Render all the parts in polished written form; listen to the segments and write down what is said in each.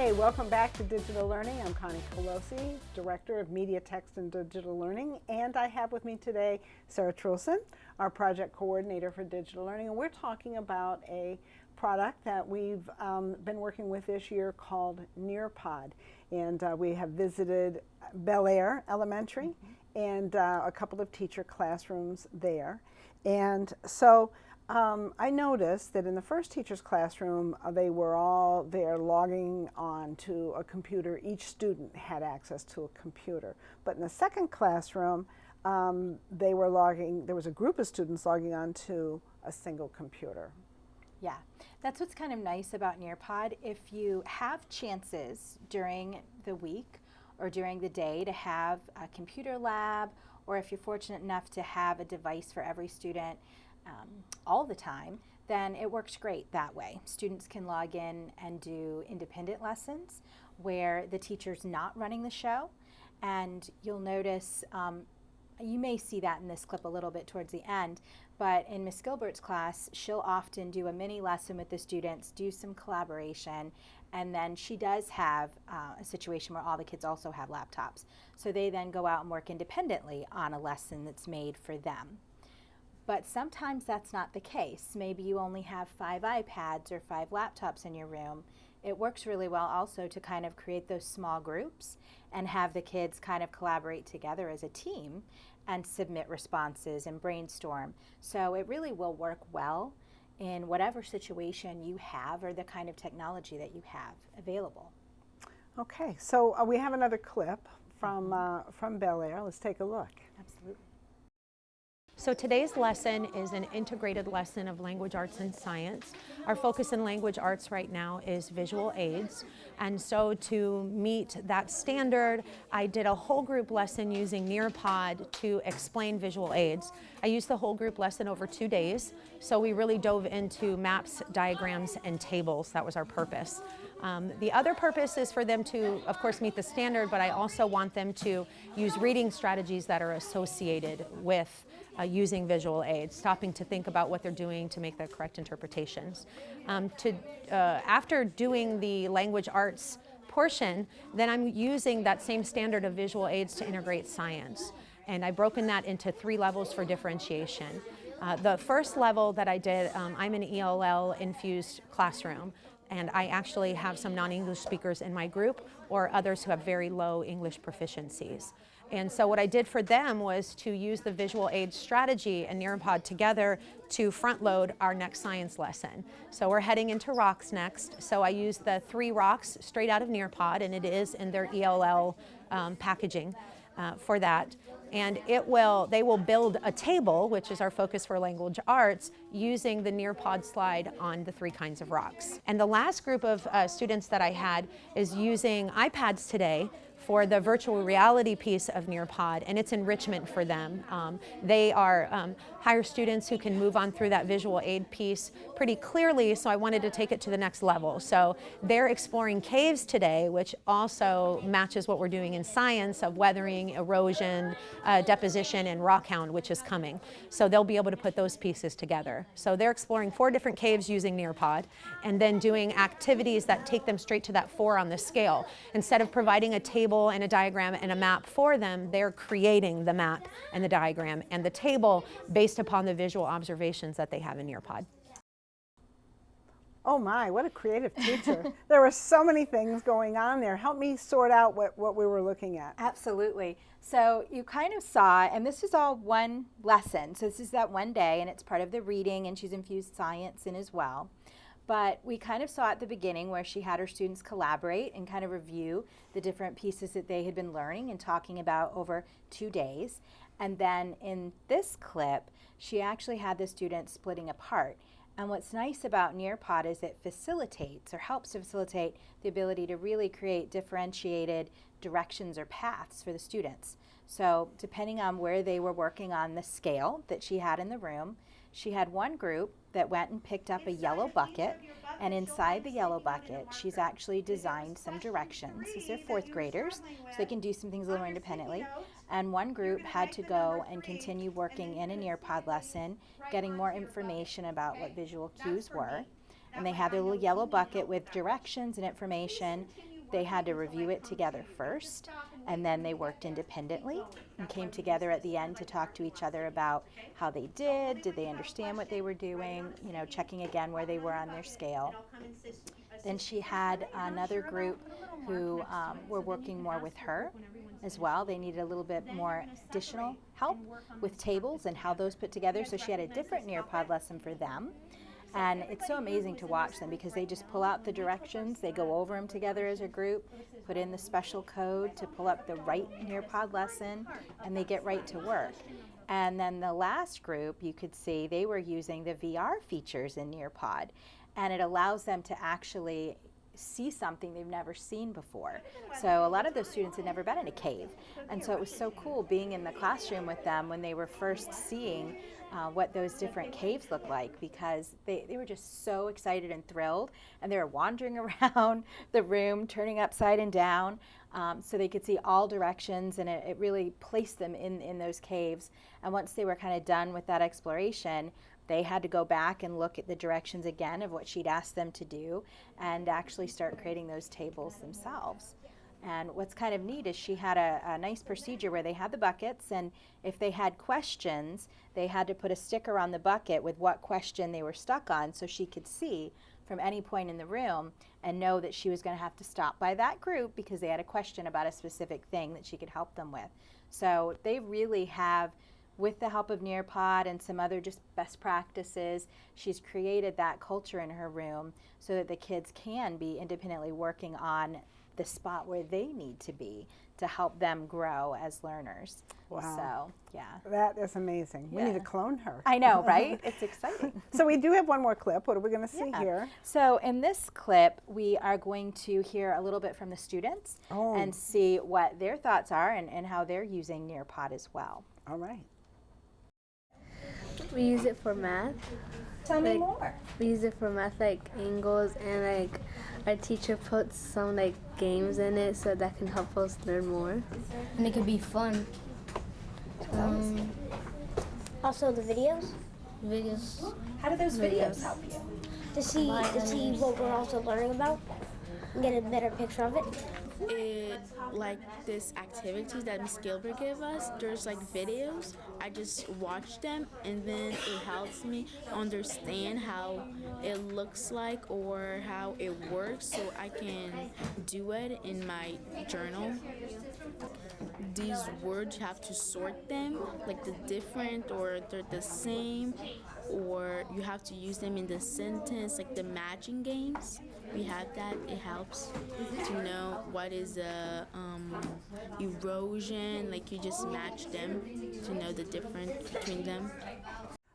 Hey, welcome back to Digital Learning. I'm Connie Kolosey, Director of Media, Text, and Digital Learning, and I have with me today Sarah Truelson, our Project Coordinator for Digital Learning, and we're talking about a product that we've been working with this year called Nearpod, and we have visited Belleair Elementary and a couple of teacher classrooms there, and so I noticed that in the first teacher's classroom, they were all there logging on to a computer. Each student had access to a computer. But in the second classroom, there was a group of students logging on to a single computer. Yeah, that's what's kind of nice about Nearpod. If you have chances during the week or during the day to have a computer lab, or if you're fortunate enough to have a device for every student, all the time, then it works great that way. Students can log in and do independent lessons where the teacher's not running the show, and you'll notice, you may see that in this clip a little bit towards the end, but in Miss Gilbert's class, she'll often do a mini lesson with the students, do some collaboration, and then she does have a situation where all the kids also have laptops. So they then go out and work independently on a lesson that's made for them. But sometimes that's not the case. Maybe you only have 5 iPads or 5 laptops in your room. It works really well also to kind of create those small groups and have the kids kind of collaborate together as a team and submit responses and brainstorm. So it really will work well in whatever situation you have or the kind of technology that you have available. Okay, so we have another clip from Belleair. Let's take a look. Absolutely. So today's lesson is an integrated lesson of language arts and science. Our focus in language arts right now is visual aids. And so to meet that standard, I did a whole group lesson using Nearpod to explain visual aids. I used the whole group lesson over 2 days. So we really dove into maps, diagrams, and tables. That was our purpose. The other purpose is for them to, of course, meet the standard, but I also want them to use reading strategies that are associated with using visual aids, stopping to think about what they're doing to make the correct interpretations. After doing the language arts portion, then I'm using that same standard of visual aids to integrate science. And I've broken that into 3 levels for differentiation. The first level that I did, I'm an ELL infused classroom, and I actually have some non-English speakers in my group or others who have very low English proficiencies. And so what I did for them was to use the visual aid strategy and Nearpod together to front load our next science lesson. So we're heading into rocks next. So I used the 3 rocks straight out of Nearpod, and it is in their ELL packaging for that. And they will build a table, which is our focus for language arts, using the Nearpod slide on the 3 kinds of rocks. And the last group of students that I had is using iPads today for the virtual reality piece of Nearpod, and it's enrichment for them. They are higher students who can move on through that visual aid piece pretty clearly, so I wanted to take it to the next level. So they're exploring caves today, which also matches what we're doing in science of weathering, erosion, deposition, and rockhound, which is coming. So they'll be able to put those pieces together. So they're exploring 4 different caves using Nearpod, and then doing activities that take them straight to that 4 on the scale. Instead of providing a table and a diagram and a map for them, they're creating the map and the diagram and the table based upon the visual observations that they have in Nearpod. Oh my, what a creative teacher. There were so many things going on there. Help me sort out what we were looking at. Absolutely. So you kind of saw, and this is all one lesson. So this is that one day, and it's part of the reading, and she's infused science in as well. But we kind of saw at the beginning where she had her students collaborate and kind of review the different pieces that they had been learning and talking about over 2 days. And then in this clip, she actually had the students splitting apart. And what's nice about Nearpod is it facilitates or helps to facilitate the ability to really create differentiated directions or paths for the students. So depending on where they were working on the scale that she had in the room, she had one group that went and picked up a yellow bucket, and inside the yellow bucket she's actually designed some directions. These are 4th graders, so they can do some things a little more independently. And one group had to go and continue working in a Nearpod lesson, getting more information about what visual cues were. And they had their little yellow bucket with directions and information. they had to review it together first, and then they worked independently and came together at the end to talk to each other about how they did they understand what they were doing, you know, checking again where they were on their scale. Then she had another group who were working more with her as well. They needed a little bit more additional help with tables and how those put together, so she had a different Nearpod lesson for them. And it's so amazing to watch them because they just pull out the directions, they go over them together as a group, put in the special code to pull up the right Nearpod lesson, and they get right to work. And then the last group, you could see they were using the VR features in Nearpod, and it allows them to actually see something they've never seen before. So a lot of those students had never been in a cave, and so it was so cool being in the classroom with them when they were first seeing what those different caves look like, because they were just so excited and thrilled, and they were wandering around the room turning upside and down so they could see all directions, and it really placed them in those caves. And once they were kind of done with that exploration, they had to go back and look at the directions again of what she'd asked them to do and actually start creating those tables themselves. And what's kind of neat is she had a nice procedure where they had the buckets, and if they had questions, they had to put a sticker on the bucket with what question they were stuck on so she could see from any point in the room and know that she was going to have to stop by that group because they had a question about a specific thing that she could help them with. So they really have, with the help of Nearpod and some other just best practices, she's created that culture in her room so that the kids can be independently working on the spot where they need to be to help them grow as learners. Wow. So, yeah. That is amazing. We Yeah. need to clone her. I know, right? It's exciting. So we do have one more clip. What are we going to see Yeah. here? So in this clip, we are going to hear a little bit from the students and see what their thoughts are and how they're using Nearpod as well. All right. We use it for math. Tell me more. We use it for math, like angles, and like our teacher puts some like games in it so that can help us learn more. And it could be fun. Also the videos Videos. How do those videos help you? to see what we're also learning about and get a better picture of it. It like this activities that Miss Gilbert gave us. There's like videos. I just watch them, and then it helps me understand how it looks like or how it works, so I can do it in my journal. These words, you have to sort them, like the different or they're the same, or you have to use them in the sentence, like the matching games. We have that. It helps to know what is erosion, like you just match them to know the difference between them.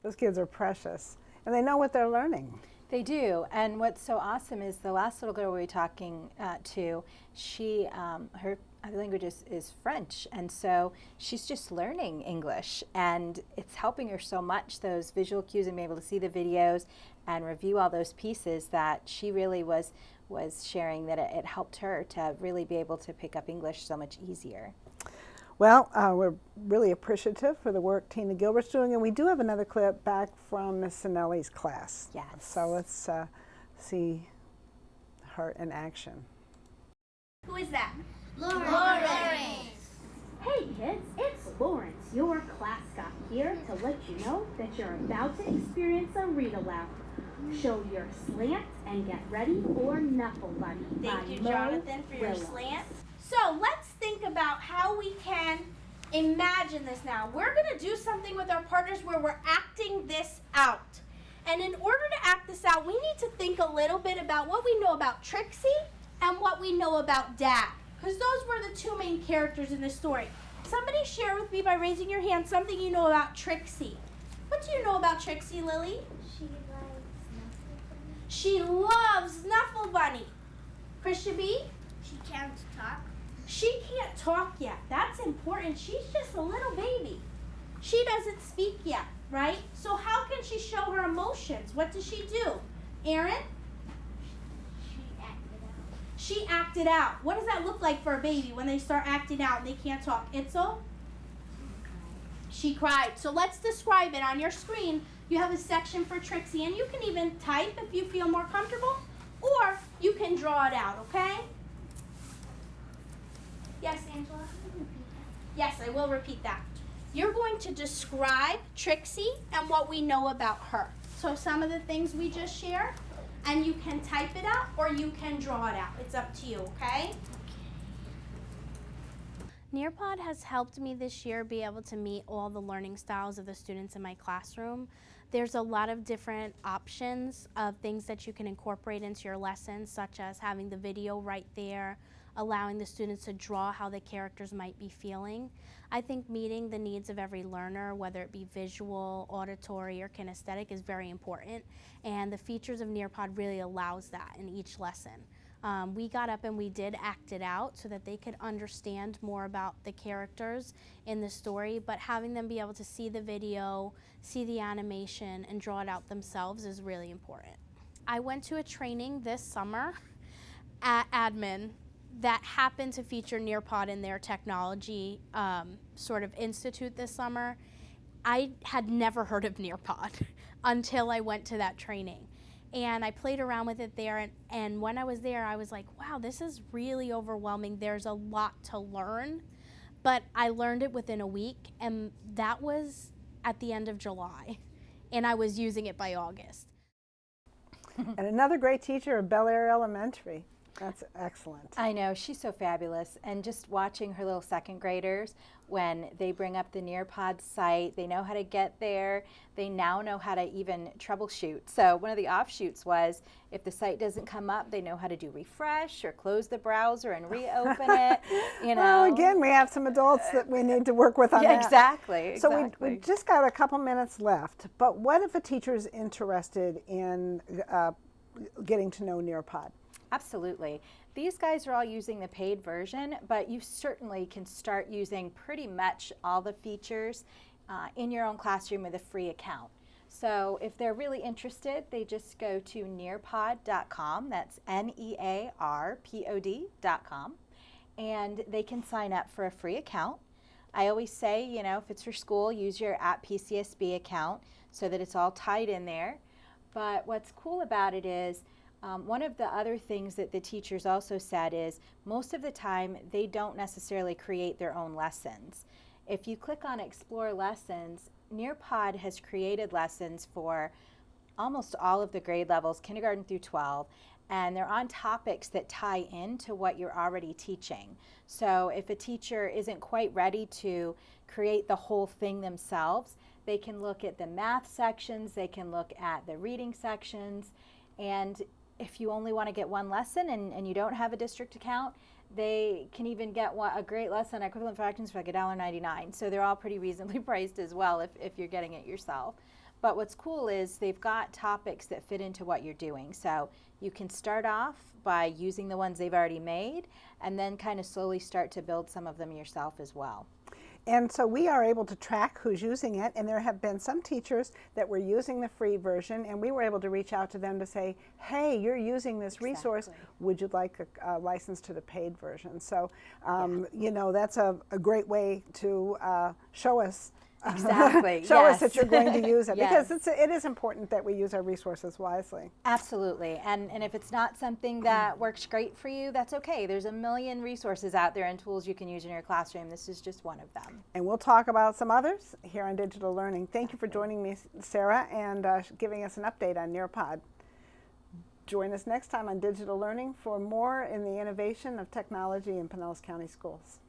Those kids are precious, and they know what they're learning. They do, and what's so awesome is the last little girl we were talking to, she, her language is French, and so she's just learning English, and it's helping her so much, those visual cues and being able to see the videos and review all those pieces, that she really was sharing that it helped her to really be able to pick up English so much easier. Well, we're really appreciative for the work Tina Gilbert's doing, and we do have another clip back from Miss Sinelli's class. Yes. So let's see her in action. Who is that? Lawrence. Hey kids, it's Lawrence, your class cop, here to let you know that you're about to experience a read aloud. Show your slant and get ready for Knuckle Buddy. Thank you, by Mo Jonathan, for your Willows. slant. So let's think about how we can imagine this now. We're going to do something with our partners where we're acting this out. And in order to act this out, we need to think a little bit about what we know about Trixie and what we know about Dad, because those were the two main characters in this story. Somebody share with me by raising your hand something you know about Trixie. What do you know about Trixie, Lily? She loves Snuffle Bunny. Christian B? She can't talk. She can't talk yet. That's important. She's just a little baby. She doesn't speak yet, right? So how can she show her emotions? What does she do? Aaron? She acted out. What does that look like for a baby when they start acting out and they can't talk? Itzel? She cried. So let's describe it on your screen. You have a section for Trixie, and you can even type if you feel more comfortable, or you can draw it out, okay? Yes, Angela? Yes, I will repeat that. You're going to describe Trixie and what we know about her. So some of the things we just shared, and you can type it out or you can draw it out. It's up to you, okay? Nearpod has helped me this year be able to meet all the learning styles of the students in my classroom. There's a lot of different options of things that you can incorporate into your lessons, such as having the video right there, allowing the students to draw how the characters might be feeling. I think meeting the needs of every learner, whether it be visual, auditory, or kinesthetic, is very important, and the features of Nearpod really allows that in each lesson. We got up and we did act it out so that they could understand more about the characters in the story, but having them be able to see the video, see the animation, and draw it out themselves is really important. I went to a training this summer at Admin that happened to feature Nearpod in their technology sort of institute this summer. I had never heard of Nearpod until I went to that training. And I played around with it there, and when I was there, I was like, wow, this is really overwhelming. There's a lot to learn, but I learned it within a week, and that was at the end of July, and I was using it by August. And another great teacher at Belleair Elementary. That's excellent. I know, she's so fabulous. And just watching her little second graders, when they bring up the Nearpod site, they know how to get there. They now know how to even troubleshoot. So one of the offshoots was, if the site doesn't come up, they know how to do refresh or close the browser and reopen it. You know. Well, again, we have some adults that we need to work with on that. Exactly. So we just got a couple minutes left, but what if a teacher is interested in getting to know Nearpod? Absolutely. These guys are all using the paid version, but you certainly can start using pretty much all the features in your own classroom with a free account. So if they're really interested, they just go to nearpod.com, that's nearpod.com, and they can sign up for a free account. I always say, you know, if it's for school, use your @PCSB account so that it's all tied in there. But what's cool about it is, one of the other things that the teachers also said is, most of the time they don't necessarily create their own lessons. If you click on Explore Lessons, Nearpod has created lessons for almost all of the grade levels, kindergarten through 12, and they're on topics that tie into what you're already teaching. So if a teacher isn't quite ready to create the whole thing themselves, they can look at the math sections, they can look at the reading sections, and if you only want to get one lesson and you don't have a district account, they can even get a great lesson, equivalent fractions, for like $1.99. So they're all pretty reasonably priced as well if you're getting it yourself. But what's cool is they've got topics that fit into what you're doing. So you can start off by using the ones they've already made and then kind of slowly start to build some of them yourself as well. And so we are able to track who's using it, and there have been some teachers that were using the free version, and we were able to reach out to them to say, hey, you're using this resource, would you like a license to the paid version? So, you know, that's a great way to show us. Exactly. Show us that you're going to use it, Yes. because it is important that we use our resources wisely. Absolutely. And if it's not something that works great for you, that's okay. There's a million resources out there and tools you can use in your classroom. This is just one of them. And we'll talk about some others here on Digital Learning. Thank you for joining me, Sarah, and giving us an update on Nearpod. Join us next time on Digital Learning for more in the innovation of technology in Pinellas County Schools.